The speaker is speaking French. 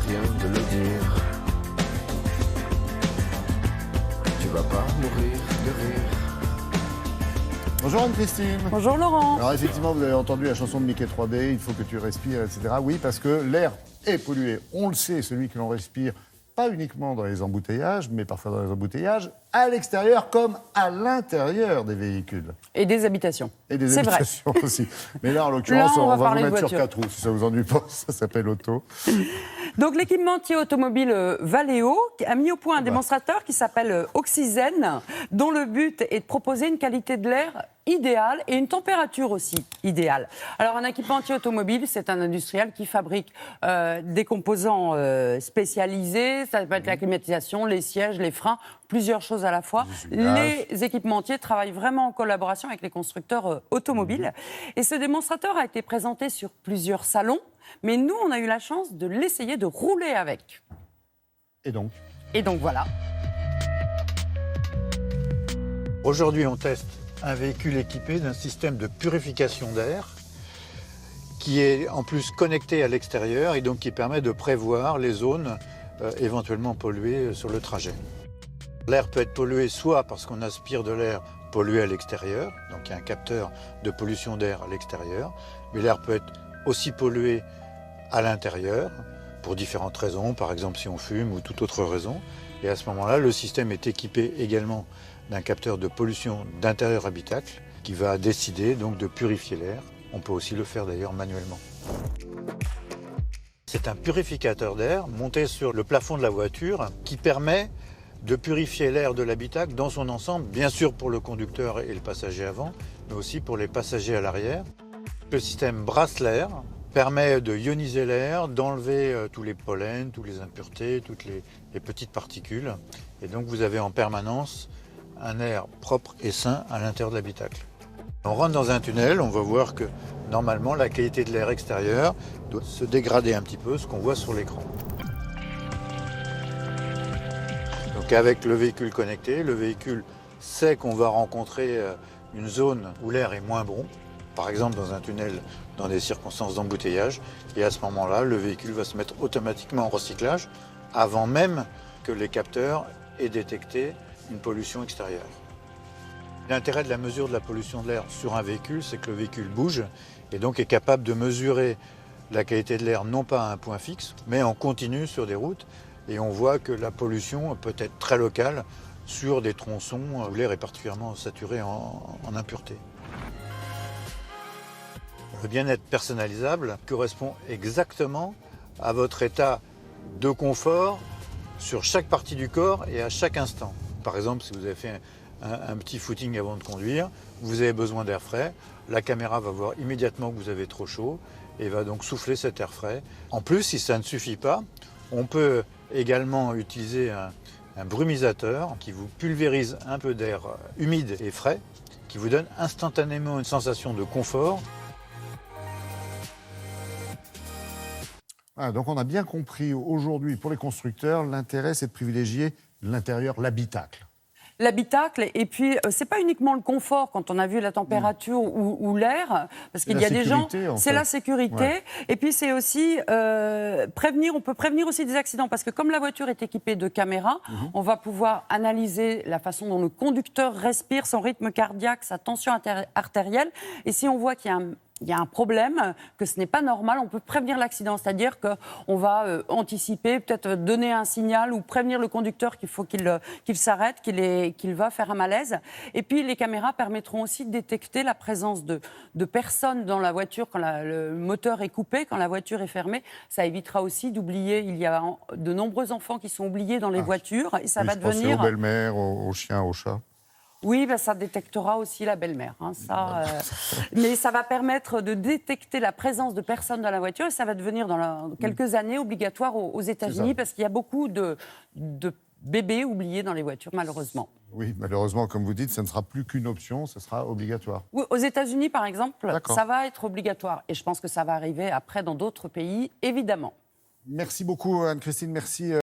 rien de le dire. Tu vas pas mourir de rire. Bonjour Anne-Christine. Bonjour Laurent. Alors effectivement, vous avez entendu la chanson de Mickey 3D, il faut que tu respires, etc. Oui, parce que l'air est pollué. On le sait, celui que l'on respire, pas uniquement dans les embouteillages, mais parfois dans les embouteillages, à l'extérieur comme à l'intérieur des véhicules. Et des habitations. Et des C'est vrai. habitations aussi. Mais là, en l'occurrence, Là, on va vous parler de mettre sur voiture. 4 roues, si ça vous ennuie pas, ça s'appelle auto. Donc l'équipementier automobile Valeo a mis au point un démonstrateur qui s'appelle Oxyzen, dont le but est de proposer une qualité de l'air idéale et une température aussi idéale. Alors un équipementier automobile, c'est un industriel qui fabrique des composants spécialisés, ça peut être la climatisation, les sièges, les freins, plusieurs choses à la fois. Les équipementiers travaillent vraiment en collaboration avec les constructeurs automobiles. Et ce démonstrateur a été présenté sur plusieurs salons, mais nous, on a eu la chance de l'essayer, de rouler avec. Et donc Voilà. Aujourd'hui, on teste un véhicule équipé d'un système de purification d'air qui est en plus connecté à l'extérieur et donc qui permet de prévoir les zones éventuellement polluées sur le trajet. L'air peut être pollué soit parce qu'on aspire de l'air pollué à l'extérieur, donc il y a un capteur de pollution d'air à l'extérieur, mais l'air peut être aussi pollué à l'intérieur pour différentes raisons, par exemple si on fume ou toute autre raison. Et à ce moment-là, le système est équipé également d'un capteur de pollution d'intérieur habitacle qui va décider donc de purifier l'air. On peut aussi le faire d'ailleurs manuellement. C'est un purificateur d'air monté sur le plafond de la voiture qui permet de purifier l'air de l'habitacle dans son ensemble, bien sûr pour le conducteur et le passager avant, mais aussi pour les passagers à l'arrière. Le système brasse l'air, permet de ioniser l'air, d'enlever tous les pollens, toutes les impuretés, toutes les petites particules. Et donc vous avez en permanence un air propre et sain à l'intérieur de l'habitacle. On rentre dans un tunnel, on va voir que normalement la qualité de l'air extérieur doit se dégrader un petit peu, ce qu'on voit sur l'écran. Donc avec le véhicule connecté, le véhicule sait qu'on va rencontrer une zone où l'air est moins bon, par exemple dans un tunnel, dans des circonstances d'embouteillage, et à ce moment-là, le véhicule va se mettre automatiquement en recyclage avant même que les capteurs aient détecté une pollution extérieure. L'intérêt de la mesure de la pollution de l'air sur un véhicule, c'est que le véhicule bouge et donc est capable de mesurer la qualité de l'air non pas à un point fixe, mais en continu sur des routes. Et on voit que la pollution peut être très locale sur des tronçons où l'air est particulièrement saturé en impuretés. Le bien-être personnalisable correspond exactement à votre état de confort sur chaque partie du corps et à chaque instant. Par exemple, si vous avez fait un petit footing avant de conduire, vous avez besoin d'air frais, la caméra va voir immédiatement que vous avez trop chaud et va donc souffler cet air frais. En plus, si ça ne suffit pas, on peut également utiliser un brumisateur qui vous pulvérise un peu d'air humide et frais, qui vous donne instantanément une sensation de confort. Ah, donc on a bien compris aujourd'hui, pour les constructeurs, l'intérêt c'est de privilégier l'intérieur, l'habitacle. L'habitacle, et puis c'est pas uniquement le confort quand on a vu la température ou l'air, parce qu'il y a des gens, c'est la sécurité, ouais. Et puis c'est aussi on peut prévenir aussi des accidents, parce que comme la voiture est équipée de caméras, on va pouvoir analyser la façon dont le conducteur respire, son rythme cardiaque, sa tension artérielle, et si on voit qu'il y a un problème, que ce n'est pas normal, on peut prévenir l'accident. C'est-à-dire qu'on va anticiper, peut-être donner un signal ou prévenir le conducteur qu'il faut qu'il s'arrête, qu'il va faire un malaise. Et puis les caméras permettront aussi de détecter la présence de personnes dans la voiture quand le moteur est coupé, quand la voiture est fermée. Ça évitera aussi d'oublier. Il y a de nombreux enfants qui sont oubliés dans les voitures et ça va devenir... aux belles-mères, aux chiens, aux chats. Oui, ça détectera aussi la belle-mère. Mais ça va permettre de détecter la présence de personnes dans la voiture et ça va devenir dans quelques années obligatoire aux États-Unis parce qu'il y a beaucoup de bébés oubliés dans les voitures, malheureusement. Oui, malheureusement, comme vous dites, ça ne sera plus qu'une option, ça sera obligatoire. Oui, aux États-Unis, par exemple, ça va être obligatoire. Et je pense que ça va arriver après dans d'autres pays, évidemment. Merci beaucoup, Anne-Christine. Merci.